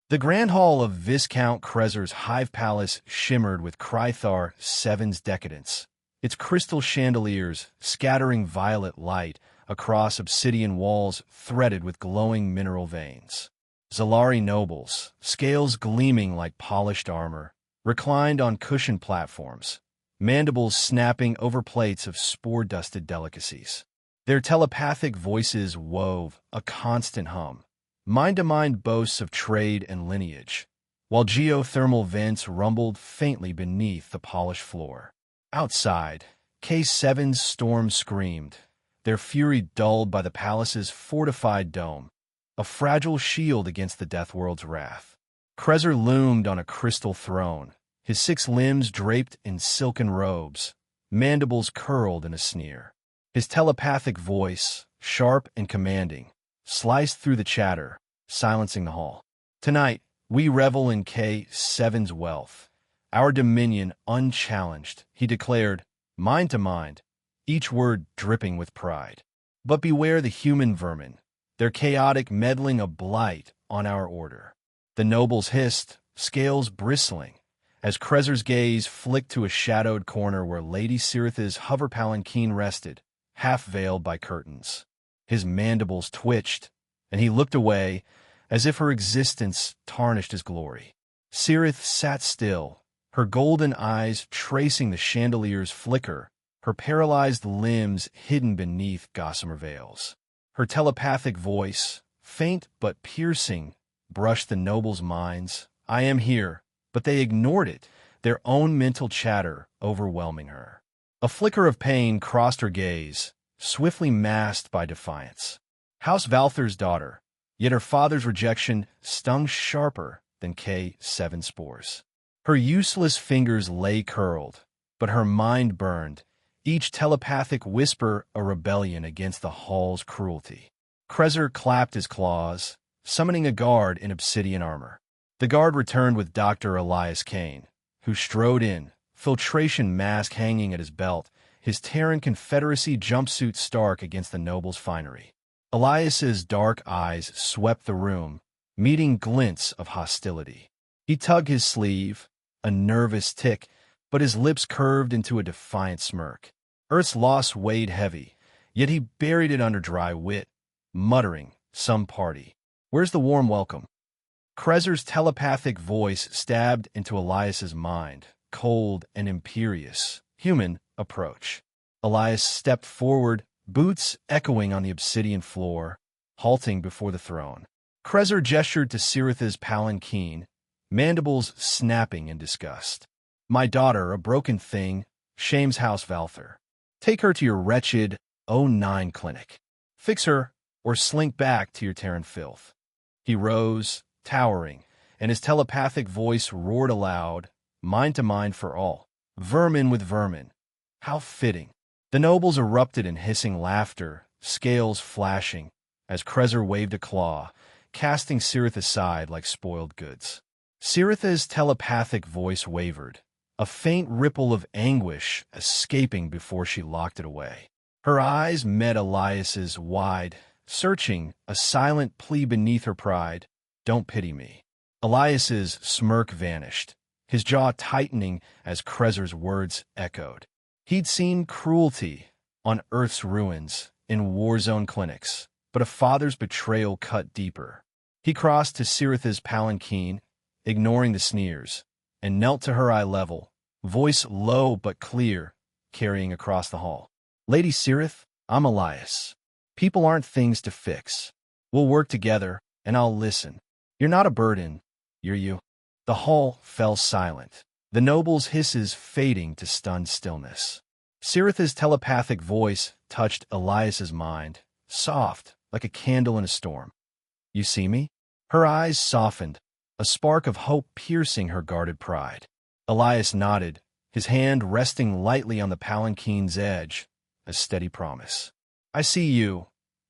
The grand hall of Viscount Krythar's hive palace shimmered with Krythar VII's decadence, its crystal chandeliers scattering violet light across obsidian walls threaded with glowing mineral veins. Zylari nobles, scales gleaming like polished armor, reclined on cushioned platforms, mandibles snapping over plates of spore-dusted delicacies. Their telepathic voices wove a constant hum, mind-to-mind boasts of trade and lineage, while geothermal vents rumbled faintly beneath the polished floor. Outside, K7's storm screamed, their fury dulled by the palace's fortified dome, a fragile shield against the deathworld's wrath. Krythar loomed on a crystal throne, his 6 limbs draped in silken robes, mandibles curled in a sneer. His telepathic voice, sharp and commanding, sliced through the chatter, silencing the hall. Tonight, we revel in K7's wealth, our dominion unchallenged, he declared, mind to mind, each word dripping with pride. But beware the human vermin, their chaotic meddling a blight on our order. The nobles hissed, scales bristling, as Krythar's gaze flicked to a shadowed corner where Lady Syrith's hover palanquin rested, half-veiled by curtains. His mandibles twitched, and he looked away, as if her existence tarnished his glory. Syrith sat still, her golden eyes tracing the chandelier's flicker, her paralyzed limbs hidden beneath gossamer veils. Her telepathic voice, faint but piercing, brushed the nobles' minds. I am here, but they ignored it, their own mental chatter overwhelming her. A flicker of pain crossed her gaze, swiftly masked by defiance. House Valther's daughter, yet her father's rejection stung sharper than K7 spores. Her useless fingers lay curled, but her mind burned, each telepathic whisper a rebellion against the hall's cruelty. Krythar clapped his claws, summoning a guard in obsidian armor. The guard returned with Dr. Elias Kane, who strode in, filtration mask hanging at his belt, his Terran Confederacy jumpsuit stark against the noble's finery. Elias's dark eyes swept the room, meeting glints of hostility. He tugged his sleeve, a nervous tick, but his lips curved into a defiant smirk. Earth's loss weighed heavy, yet he buried it under dry wit, muttering, some party. Where's the warm welcome? Krythar's telepathic voice stabbed into Elias's mind, cold and imperious. Human approach. Elias stepped forward, boots echoing on the obsidian floor, halting before the throne. Krythar gestured to Syrith's palanquin, mandibles snapping in disgust. My daughter, a broken thing, shames House Valther. Take her to your wretched O9 clinic. Fix her, or slink back to your Terran filth. He rose, towering, and his telepathic voice roared aloud, mind to mind for all. Vermin with vermin. How fitting. The nobles erupted in hissing laughter, scales flashing, as Krythar waved a claw, casting Syrith aside like spoiled goods. Syrith's telepathic voice wavered, a faint ripple of anguish escaping before she locked it away. Her eyes met Elias's wide, searching, a silent plea beneath her pride. Don't pity me. Elias's smirk vanished, his jaw tightening as Krythar's words echoed. He'd seen cruelty on Earth's ruins, in war-zone clinics, but a father's betrayal cut deeper. He crossed to Syrith's palanquin, ignoring the sneers, and knelt to her eye level, voice low but clear, carrying across the hall. Lady Syrith, I'm Elias. People aren't things to fix. We'll work together, and I'll listen. You're not a burden, you're you. The hall fell silent, the nobles' hisses fading to stunned stillness. Syrith's telepathic voice touched Elias's mind, soft, like a candle in a storm. You see me? Her eyes softened, a spark of hope piercing her guarded pride. Elias nodded, his hand resting lightly on the palanquin's edge, a steady promise. I see you,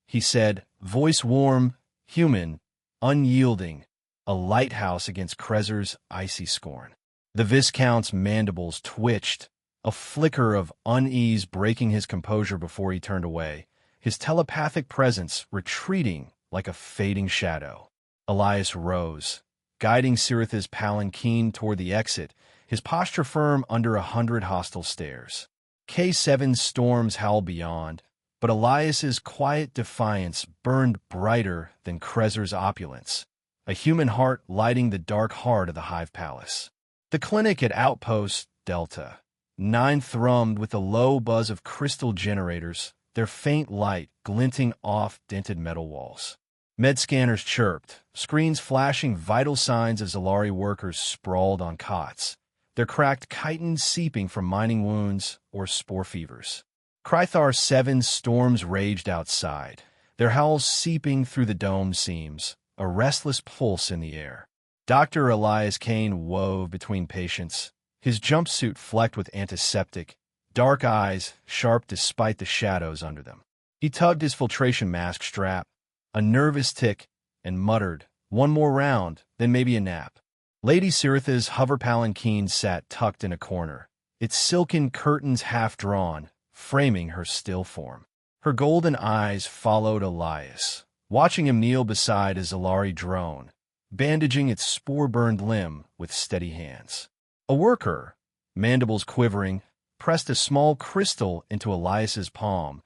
he said, voice warm, human, unyielding, a lighthouse against Krythar's icy scorn. The Viscount's mandibles twitched, a flicker of unease breaking his composure before he turned away, his telepathic presence retreating like a fading shadow. Elias rose, guiding Syrith's palanquin toward the exit, his posture firm under 100 hostile stares. K7's storms howl beyond, but Elias's quiet defiance burned brighter than Krythar's opulence, a human heart lighting the dark heart of the Hive Palace. The clinic at Outpost Delta 9 thrummed with the low buzz of crystal generators, their faint light glinting off dented metal walls. Med scanners chirped, screens flashing vital signs of Zylari workers sprawled on cots, their cracked chitons seeping from mining wounds or spore fevers. Krythar 7's storms raged outside, their howls seeping through the dome seams, a restless pulse in the air. Dr. Elias Kane wove between patients, his jumpsuit flecked with antiseptic, dark eyes sharp despite the shadows under them. He tugged his filtration mask strap, a nervous tick, and muttered, "One more round, then maybe a nap." Lady Syrith's hover palanquin sat tucked in a corner, its silken curtains half-drawn, framing her still form. Her golden eyes followed Elias, watching him kneel beside a Zylari drone, bandaging its spore-burned limb with steady hands. A worker, mandibles quivering, pressed a small crystal into Elias's palm,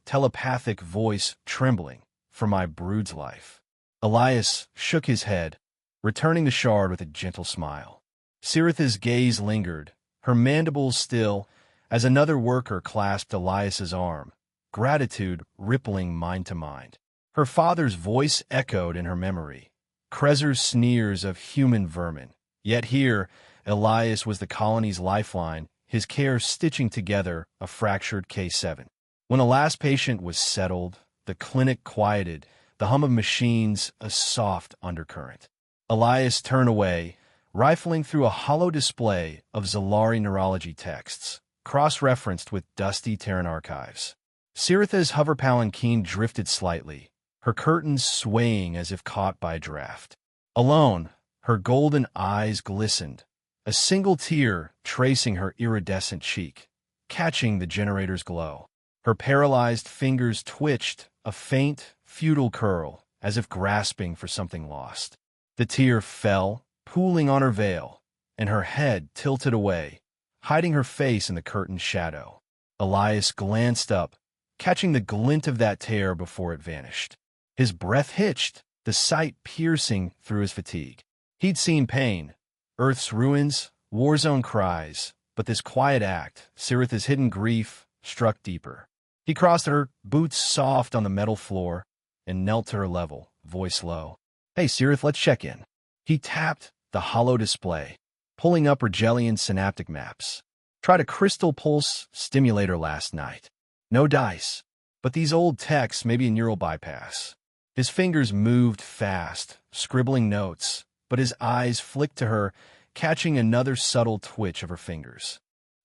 telepathic voice trembling, "For my brood's life." Elias shook his head, returning the shard with a gentle smile. Syrith's gaze lingered, her mandibles still, as another worker clasped Elias's arm, gratitude rippling mind to mind. Her father's voice echoed in her memory, Krythar's sneers of human vermin. Yet here, Elias was the colony's lifeline, his care stitching together a fractured K7. When the last patient was settled, the clinic quieted, the hum of machines a soft undercurrent. Elias turned away, rifling through a hollow display of Zylari neurology texts, cross-referenced with dusty Terran archives. Syrith's hover palanquin drifted slightly, her curtains swaying as if caught by a draft. Alone, her golden eyes glistened, a single tear tracing her iridescent cheek, catching the generator's glow. Her paralyzed fingers twitched, a faint, futile curl, as if grasping for something lost. The tear fell, pooling on her veil, and her head tilted away, hiding her face in the curtain's shadow. Elias glanced up, catching the glint of that tear before it vanished. His breath hitched, the sight piercing through his fatigue. He'd seen pain, Earth's ruins, war-zone cries, but this quiet act, Syrith's hidden grief, struck deeper. He crossed her, boots soft on the metal floor, and knelt to her level, voice low. "Hey, Syrith, let's check in." He tapped the hollow display, pulling up Regellian synaptic maps. Tried a crystal pulse stimulator last night. No dice, but these old texts may be a neural bypass. His fingers moved fast, scribbling notes, but his eyes flicked to her, catching another subtle twitch of her fingers.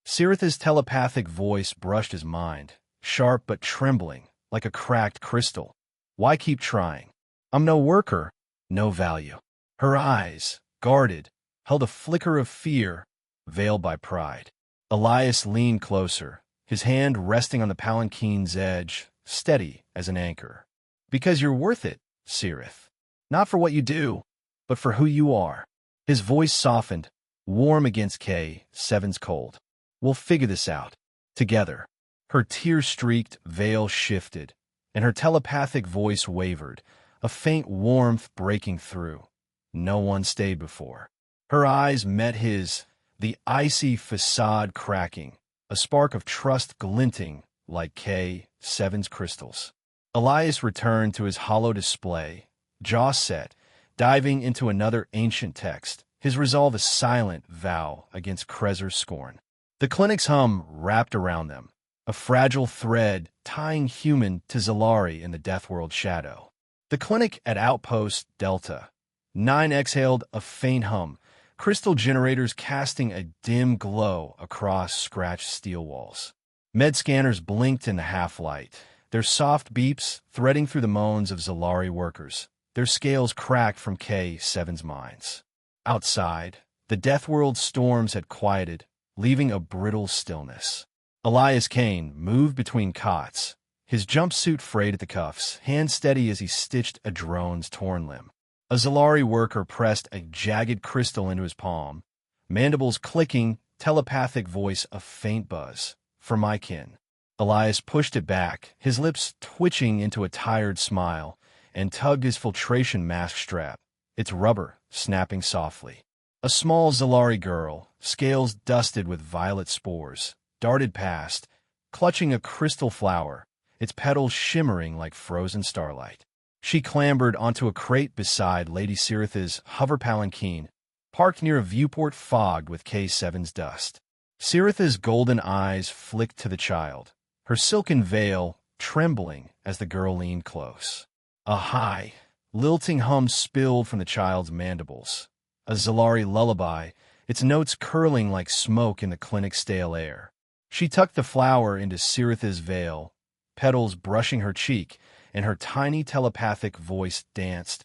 Syrith's telepathic voice brushed his mind, sharp but trembling, like a cracked crystal. "Why keep trying? I'm no worker, no value." Her eyes, guarded, held a flicker of fear, veiled by pride. Elias leaned closer, his hand resting on the palanquin's edge, steady as an anchor. "Because you're worth it, Syrith. Not for what you do, but for who you are." His voice softened, warm against K7's cold. "We'll figure this out. Together." Her tear-streaked veil shifted, and her telepathic voice wavered, a faint warmth breaking through. No one stayed before. Her eyes met his, the icy facade cracking, a spark of trust glinting like K7's crystals. Elias returned to his hollow display, jaw set, diving into another ancient text, his resolve a silent vow against Krythar's scorn. The clinic's hum wrapped around them, a fragile thread tying human to Zylari in the deathworld shadow. The clinic at Outpost Delta 9 exhaled a faint hum, crystal generators casting a dim glow across scratched steel walls. Med scanners blinked in the half-light, their soft beeps threading through the moans of Zylari workers, their scales cracked from K7's minds. Outside, the deathworld storms had quieted, leaving a brittle stillness. Elias Kane moved between cots, his jumpsuit frayed at the cuffs, hand steady as he stitched a drone's torn limb. A Zylari worker pressed a jagged crystal into his palm, mandibles clicking, telepathic voice a faint buzz. For my kin. Elias pushed it back, his lips twitching into a tired smile, and tugged his filtration mask strap, its rubber snapping softly. A small Zylari girl, scales dusted with violet spores, darted past, clutching a crystal flower, its petals shimmering like frozen starlight. She clambered onto a crate beside Lady Syrith's hover palanquin, parked near a viewport fogged with K7's dust. Syrith's golden eyes flicked to the child, her silken veil trembling as the girl leaned close. A high, lilting hum spilled from the child's mandibles, a Zylari lullaby, its notes curling like smoke in the clinic's stale air. She tucked the flower into Syrith's veil, petals brushing her cheek, and her tiny telepathic voice danced,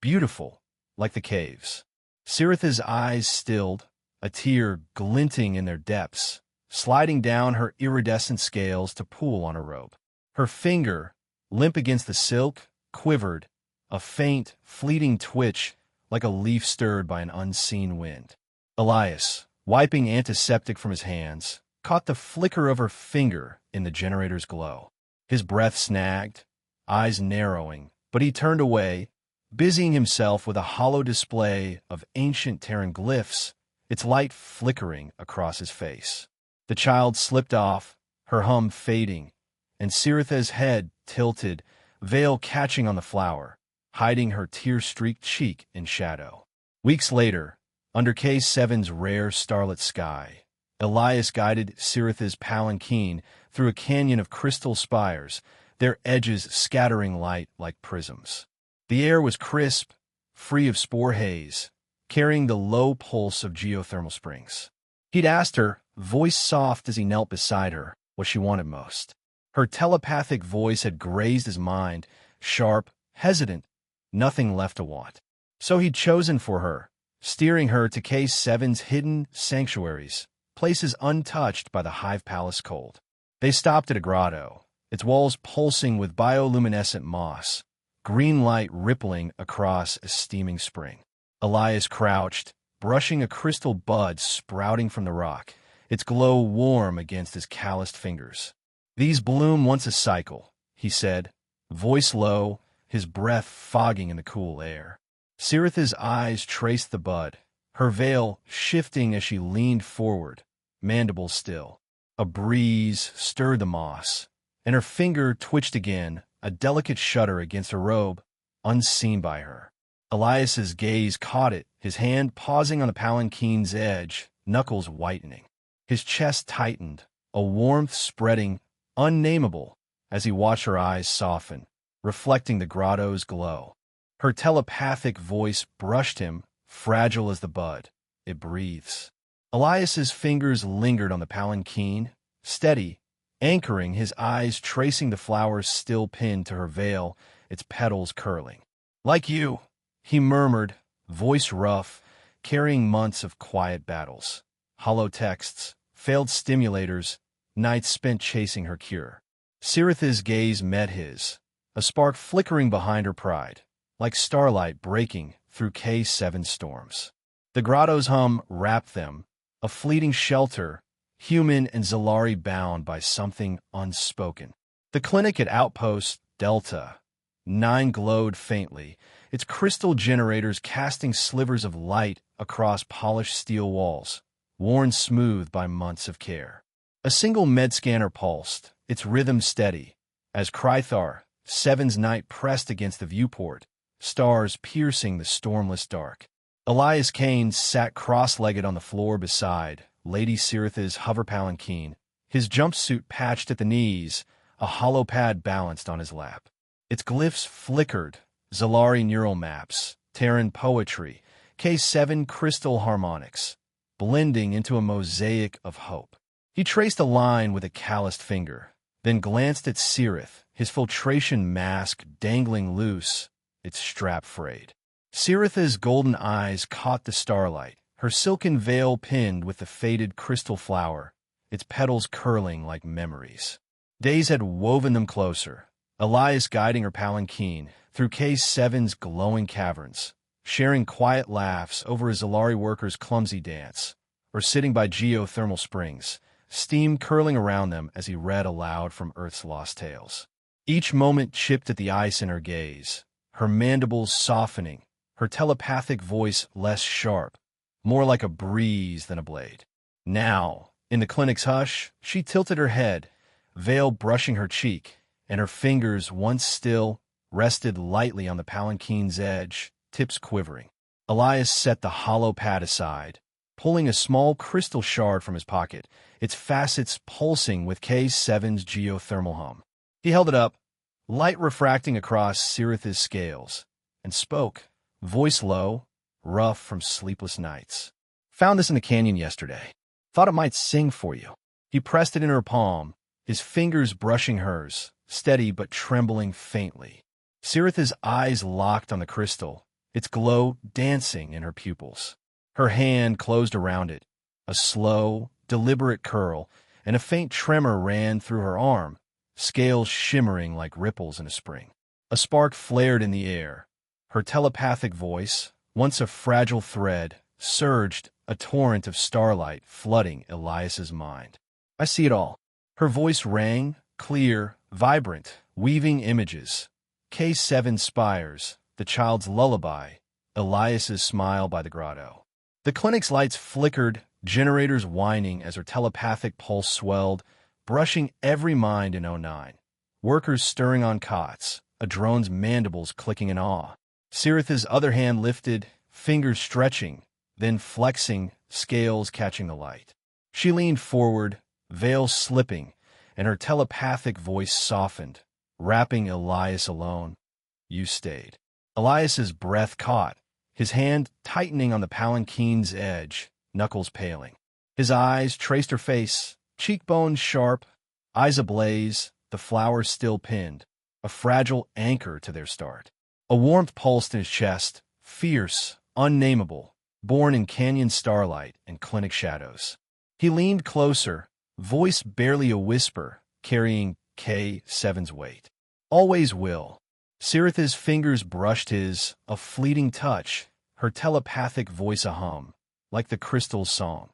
beautiful, like the caves. Syrith's eyes stilled, a tear glinting in their depths, sliding down her iridescent scales to pool on her robe. Her finger, limp against the silk, quivered, a faint, fleeting twitch like a leaf stirred by an unseen wind. Elias, wiping antiseptic from his hands, caught the flicker of her finger in the generator's glow. His breath snagged, eyes narrowing, but he turned away, busying himself with a hollow display of ancient Terran glyphs, its light flickering across his face. The child slipped off, her hum fading, and Syrith's head tilted, veil catching on the flower, hiding her tear-streaked cheek in shadow. Weeks later, under K7's rare starlit sky, Elias guided Syrith's palanquin through a canyon of crystal spires, their edges scattering light like prisms. The air was crisp, free of spore haze, carrying the low pulse of geothermal springs. He'd asked her, voice soft as he knelt beside her, what she wanted most. Her telepathic voice had grazed his mind, sharp, hesitant, nothing left to want. So he'd chosen for her, steering her to K7's hidden sanctuaries, places untouched by the Hive Palace cold. They stopped at a grotto, its walls pulsing with bioluminescent moss, green light rippling across a steaming spring. Elias crouched, brushing a crystal bud sprouting from the rock, its glow warm against his calloused fingers. "These bloom once a cycle," he said, voice low, his breath fogging in the cool air. Syrith's eyes traced the bud, her veil shifting as she leaned forward, mandibles still. A breeze stirred the moss, and her finger twitched again, a delicate shudder against her robe, unseen by her. Elias's gaze caught it, his hand pausing on the palanquin's edge, knuckles whitening. His chest tightened, a warmth spreading, unnameable, as he watched her eyes soften, reflecting the grotto's glow. Her telepathic voice brushed him, fragile as the bud. It breathes. Elias's fingers lingered on the palanquin, steady, anchoring, his eyes tracing the flowers still pinned to her veil, its petals curling. "Like you," he murmured, voice rough, carrying months of quiet battles, hollow texts, failed stimulators, nights spent chasing her cure. Syrith's gaze met his, a spark flickering behind her pride, like starlight breaking through K7 storms. The grotto's hum wrapped them, a fleeting shelter, human and Zylari bound by something unspoken. The clinic at Outpost Delta 9 glowed faintly, its crystal generators casting slivers of light across polished steel walls, worn smooth by months of care. A single med scanner pulsed, its rhythm steady, as Krythar, 7's night pressed against the viewport, stars piercing the stormless dark. Elias Kane sat cross-legged on the floor beside Lady Syrith's hover palanquin, his jumpsuit patched at the knees, a hollow pad balanced on his lap. Its glyphs flickered, Zylari neural maps, Terran poetry, K7 crystal harmonics, blending into a mosaic of hope. He traced a line with a calloused finger, then glanced at Syrith, his filtration mask dangling loose, its strap frayed. Syrith's golden eyes caught the starlight, her silken veil pinned with the faded crystal flower, its petals curling like memories. Days had woven them closer, Elias guiding her palanquin through K7's glowing caverns, sharing quiet laughs over a Zylari worker's clumsy dance, or sitting by geothermal springs, steam curling around them as he read aloud from Earth's lost tales. Each moment chipped at the ice in her gaze, her mandibles softening, her telepathic voice less sharp, more like a breeze than a blade. Now, in the clinic's hush, she tilted her head, veil brushing her cheek, and her fingers, once still, rested lightly on the palanquin's edge, tips quivering. Elias set the hollow pad aside, pulling a small crystal shard from his pocket, its facets pulsing with K7's geothermal hum. He held it up, light refracting across Syrith's scales, and spoke, voice low, rough from sleepless nights. "Found this in the canyon yesterday. Thought it might sing for you." He pressed it in her palm, his fingers brushing hers, steady but trembling faintly. Syrith's eyes locked on the crystal, its glow dancing in her pupils. Her hand closed around it, a slow, deliberate curl, and a faint tremor ran through her arm, scales shimmering like ripples in a spring. A spark flared in the air. Her telepathic voice, once a fragile thread, surged, a torrent of starlight flooding Elias's mind. "I see it all." Her voice rang, clear, vibrant, weaving images. K7 spires, the child's lullaby, Elias's smile by the grotto. The clinic's lights flickered, generators whining as her telepathic pulse swelled, brushing every mind in 09. Workers stirring on cots, a drone's mandibles clicking in awe. Syrith's other hand lifted, fingers stretching, then flexing, scales catching the light. She leaned forward, veil slipping, and her telepathic voice softened, wrapping Elias alone. "You stayed." Elias's breath caught, his hand tightening on the palanquin's edge, knuckles paling. His eyes traced her face, cheekbones sharp, eyes ablaze, the flowers still pinned, a fragile anchor to their start. A warmth pulsed in his chest, fierce, unnameable, born in canyon starlight and clinic shadows. He leaned closer, voice barely a whisper, carrying K7's weight. "Always will." Syrith's fingers brushed his, a fleeting touch, her telepathic voice a hum, like the crystal's song.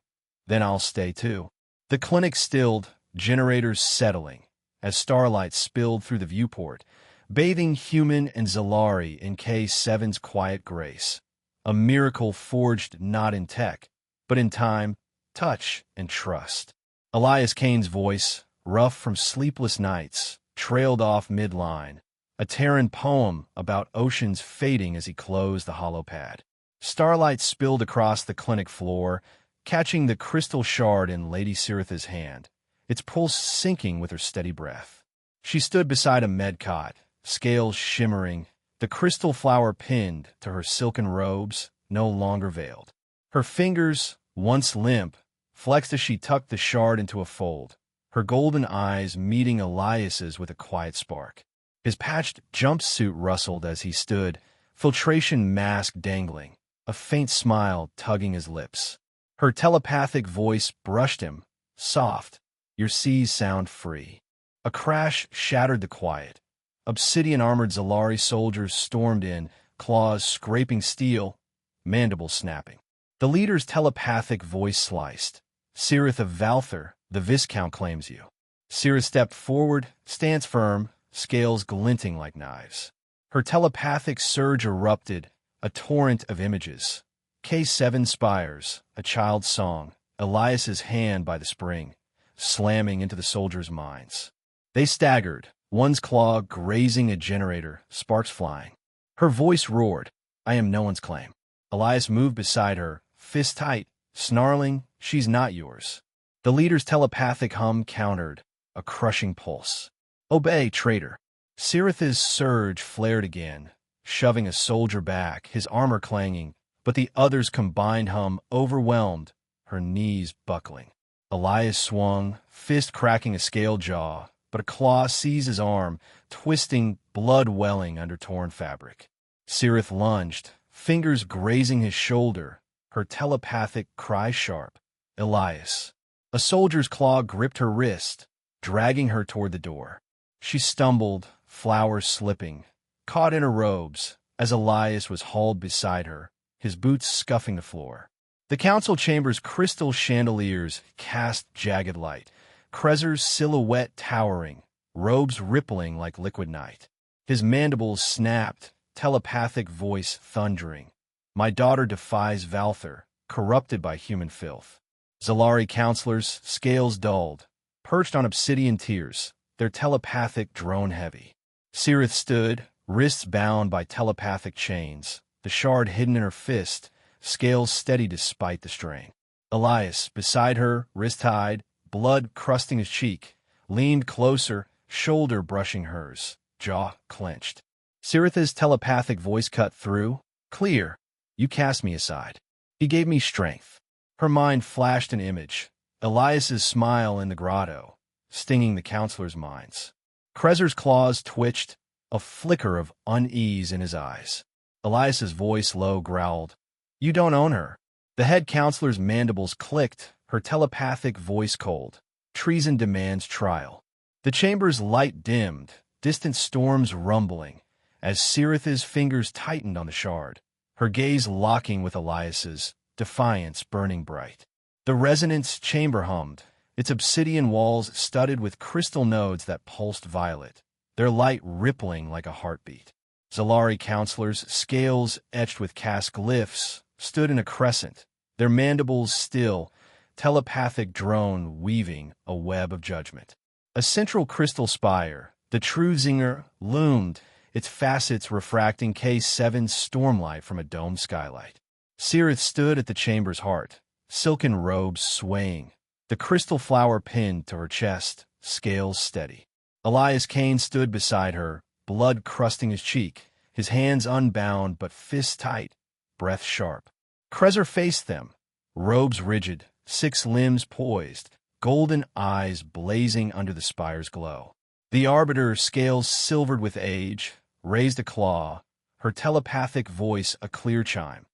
"Then I'll stay too." The clinic stilled, generators settling, as starlight spilled through the viewport, bathing human and Zylari in K7's quiet grace. A miracle forged not in tech, but in time, touch, and trust. Elias Kane's voice, rough from sleepless nights, trailed off midline, a Terran poem about oceans fading as he closed the hollow pad. Starlight spilled across the clinic floor, catching the crystal shard in Lady Syrith's hand, its pulse sinking with her steady breath. She stood beside a med cot, scales shimmering, the crystal flower pinned to her silken robes, no longer veiled. Her fingers, once limp, flexed as she tucked the shard into a fold, her golden eyes meeting Elias's with a quiet spark. His patched jumpsuit rustled as he stood, filtration mask dangling, a faint smile tugging his lips. Her telepathic voice brushed him, soft, "Your seas sound free." A crash shattered the quiet. Obsidian-armored Zylari soldiers stormed in, claws scraping steel, mandibles snapping. The leader's telepathic voice sliced. "Syrith of Valthar, the Viscount claims you." Syrith stepped forward, stance firm, scales glinting like knives. Her telepathic surge erupted, a torrent of images. K7 spires, a child's song, Elias's hand by the spring, slamming into the soldiers' minds. They staggered, one's claw grazing a generator, sparks flying. Her voice roared, "I am no one's claim." Elias moved beside her, fist tight, snarling, "She's not yours." The leader's telepathic hum countered, a crushing pulse. "Obey, traitor." Syrith's surge flared again, shoving a soldier back, his armor clanging, but the other's combined hum overwhelmed, her knees buckling. Elias swung, fist cracking a scaled jaw, but a claw seized his arm, twisting, blood welling under torn fabric. Syrith lunged, fingers grazing his shoulder, her telepathic cry sharp, "Elias." A soldier's claw gripped her wrist, dragging her toward the door. She stumbled, flowers slipping, caught in her robes, as Elias was hauled beside her, his boots scuffing the floor. The council chamber's crystal chandeliers cast jagged light, Krythar's silhouette towering, robes rippling like liquid night. His mandibles snapped, telepathic voice thundering. My daughter defies Valthar, corrupted by human filth. Zylari counselors, scales dulled, perched on obsidian tiers, their telepathic drone heavy. Syrith stood, wrists bound by telepathic chains, the shard hidden in her fist, scales steady despite the strain. Elias, beside her, wrist tied, blood crusting his cheek, leaned closer, shoulder brushing hers, jaw clenched. Syrith's telepathic voice cut through. Clear. You cast me aside. He gave me strength. Her mind flashed an image. Elias's smile in the grotto, stinging the counselors' minds. Krythar's claws twitched, a flicker of unease in his eyes. Elias's voice low growled, You don't own her. The head counselor's mandibles clicked, her telepathic voice cold. Treason demands trial. The chamber's light dimmed, distant storms rumbling, as Syrith's fingers tightened on the shard, her gaze locking with Elias's, defiance burning bright. The resonance chamber hummed, its obsidian walls studded with crystal nodes that pulsed violet, their light rippling like a heartbeat. Zylari counselors, scales etched with caste glyphs, stood in a crescent, their mandibles still, telepathic drone weaving a web of judgment. A central crystal spire, the true Zinger, loomed, its facets refracting K7's stormlight from a domed skylight. Syrith stood at the chamber's heart, silken robes swaying, the crystal flower pinned to her chest, scales steady. Elias Kane stood beside her, blood crusting his cheek, his hands unbound but fists tight, breath sharp. Krythar faced them, robes rigid, 6 limbs poised, golden eyes blazing under the spire's glow. The Arbiter, scales silvered with age, raised a claw, her telepathic voice a clear chime.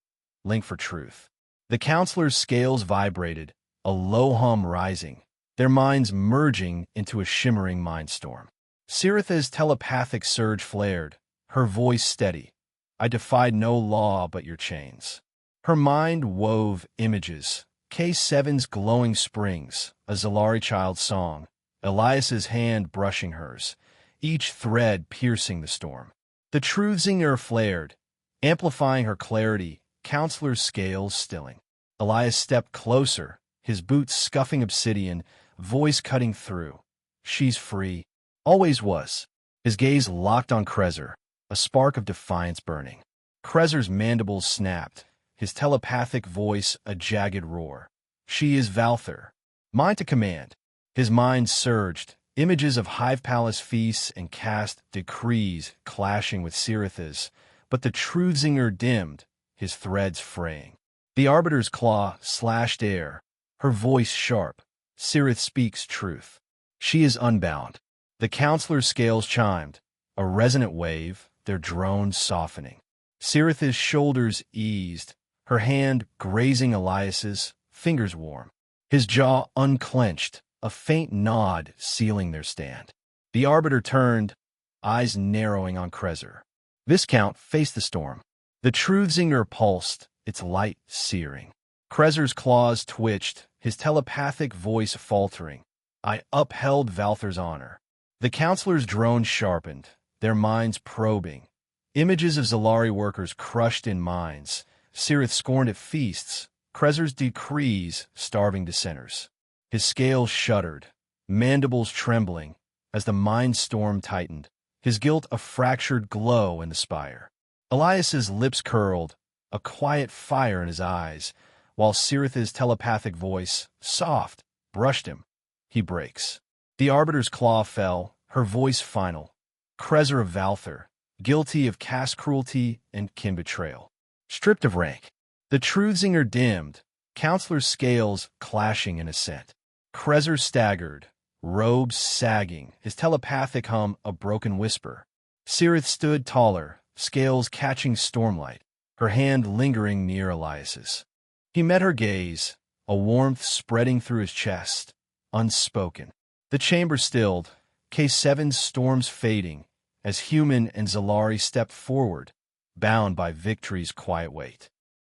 Link for truth. The counselor's scales vibrated, a low hum rising, their minds merging into a shimmering mindstorm. Syrith's telepathic surge flared, her voice steady. I defied no law but your chains. Her mind wove images, K7's glowing springs, a Zylari child's song, Elias's hand brushing hers, each thread piercing the storm. The true Zinger flared, amplifying her clarity, counselor's scales stilling. Elias stepped closer, his boots scuffing obsidian, voice cutting through. She's free. Always was. His gaze locked on Krythar, a spark of defiance burning. Krythar's mandibles snapped, his telepathic voice a jagged roar. She is Valthar. Mine to command. His mind surged, images of Hive Palace feasts and caste decrees clashing with Syrith's, but the true Zinger dimmed, his threads fraying. The Arbiter's claw slashed air, her voice sharp. Syrith speaks truth. She is unbound. The counselor's scales chimed, a resonant wave, their drones softening. Syrith's shoulders eased, her hand grazing Elias's, fingers warm. His jaw unclenched, a faint nod sealing their stand. The Arbiter turned, eyes narrowing on Krythar. Viscount faced the storm. The true Zinger pulsed, its light searing. Krythar's claws twitched, his telepathic voice faltering. I upheld Valthar's honor. The counselor's drones sharpened, their minds probing. Images of Zylari workers crushed in mines, Syrith scorned at feasts, Krythar's decrees starving dissenters. His scales shuddered, mandibles trembling, as the mind storm tightened, his guilt a fractured glow in the spire. Elias's lips curled, a quiet fire in his eyes, while Syrith's telepathic voice, soft, brushed him. He breaks. The Arbiter's claw fell, her voice final. Krythar of Valthar, guilty of caste cruelty and kin betrayal. Stripped of rank. The true Zinger dimmed, counselor's scales clashing in assent. Krythar staggered, robes sagging, his telepathic hum a broken whisper. Syrith stood taller, scales catching stormlight, her hand lingering near Elias's. He met her gaze, a warmth spreading through his chest, unspoken. The chamber stilled, K7's storms fading, as Human and Zylari stepped forward, bound by victory's quiet weight.